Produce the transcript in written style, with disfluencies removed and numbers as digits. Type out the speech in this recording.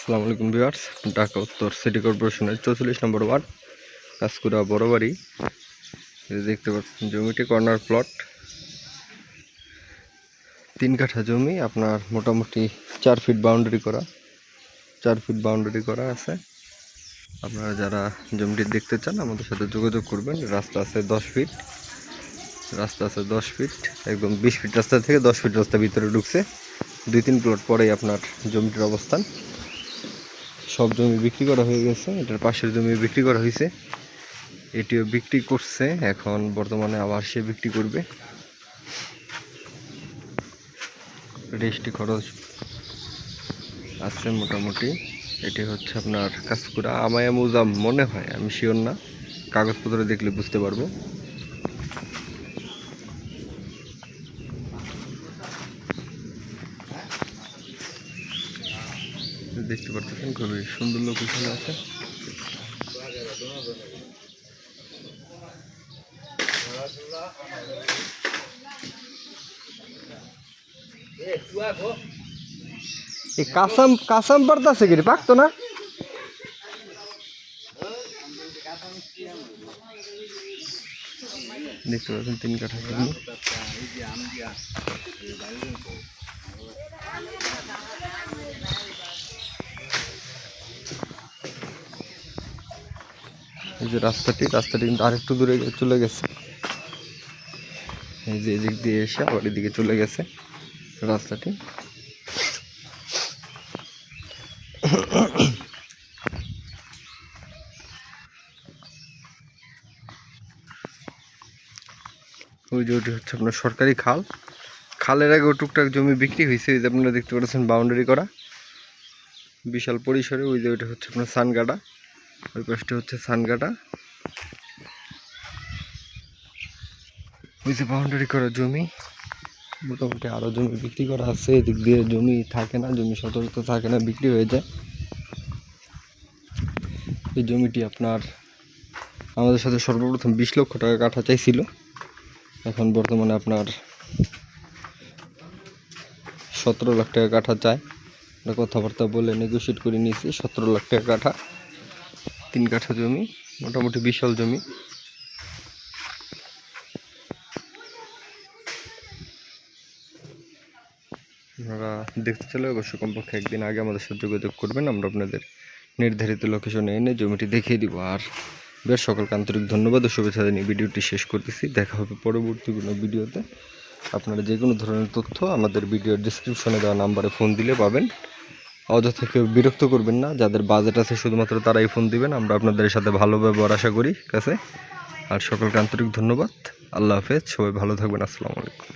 আসসালামু আলাইকুম ভিউয়ার্স, ঢাকা উত্তর সিটি কর্পোরেশনের 44 নম্বর ওয়ার্ড কাজকুড়া বড়বাড়ি। দেখতে পাচ্ছেন জমিটি কর্নার প্লট, 3 কাঠা জমি। আপনার মোটামুটি 4 ফিট বাউন্ডারি করা আছে। আপনারা যারা জমিটি দেখতে চান আমাদের সাথে যোগাযোগ করবেন। রাস্তা আছে 10 ফিট, একদম 20 ফিট রাস্তা থেকে 10 ফিট রাস্তা ভিতরে ঢুকছে। 2-3 প্লট পরেই আপনার জমিটির অবস্থান। সব জমি বিক্রি করা হয়ে গেছে। এটার পাশের জমি বিক্রি করা হয়েছে, এটিও বিক্রি করছে। এখন বর্তমানে আবার সে বিক্রি করবে। রেজিস্ট্রি খরচ আছে মোটামুটি। এটি হচ্ছে আপনার কাজকুড়া আমায়া মুজাম মনে হয়, আমি শিওর না, কাগজপত্র দেখলে বুঝতে পারবো। দেখতে পাচ্ছেন খুবই সুন্দর লোকেশনে আছে। কাসাম পড়তেছে কি পাকতো না? দেখতে পাচ্ছেন 3 কাঠা জমি। এই যে রাস্তাটি কিন্তু আরেকটু দূরে চলে গেছে। এই যে এদিক দিয়ে এসে আবার এদিকে চলে গেছে রাস্তাটি। ওই যে ওটি হচ্ছে আপনার সরকারি খালের আগেও টুকটাক জমি বিক্রি হয়েছে। ওই যে আপনারা দেখতে পাচ্ছেন বাউন্ডারি করা বিশাল পরিসরে। ওই যে ওইটা হচ্ছে আপনার সানগাটা, ওই পাশটা হচ্ছে সানগাটা। ওই যে বাউন্ডারি করা জমি, মোটামুটি আরও জমি বিক্রি করা আছে। এদিক দিয়ে জমি থাকে না, জমি সচরাচর থাকে না, বিক্রি হয়ে যায়। এই জমিটি আপনার আমাদের সাথে সর্বপ্রথম 20 লক্ষ টাকা কাঠা চাইছিল। এখন বর্তমানে আপনার 17 লাখ টাকা কাঠা চায়। কথাবার্তা বলে নেগোশিয়েট করে নিয়েছি 17 লাখ টাকা কাঠা। 3 কাঠা জমি, মোটামুটি বিশাল জমি। আপনারা দেখতে চাইলে অবশ্যই কমপক্ষে একদিন আগে আমাদের সাথে যোগাযোগ করবেন। আমরা আপনাদের নির্ধারিত লোকেশনে এনে জমিটি দেখিয়ে দিব। আর বেশ সকলকে আন্তরিক ধন্যবাদ ও শুভেচ্ছা জানিয়ে ভিডিওটি শেষ করতেছি। দেখা হবে পরবর্তী কোনো ভিডিওতে। আপনারা যে কোনো ধরনের তথ্য আমাদের ভিডিওর ডিসক্রিপশনে দেওয়া নাম্বারে ফোন দিলে পাবেন। অযথা কেউ বিরক্ত করবেন না, যাদের বাজেট আছে শুধুমাত্র তারাই ফোন দিবেন। আমরা আপনাদের সাথে ভালো ব্যবহার আশা করি কাছে। আর সকলকে আন্তরিক ধন্যবাদ। আল্লাহ হাফেজ, সবাই ভালো থাকবেন। আসসালামু আলাইকুম।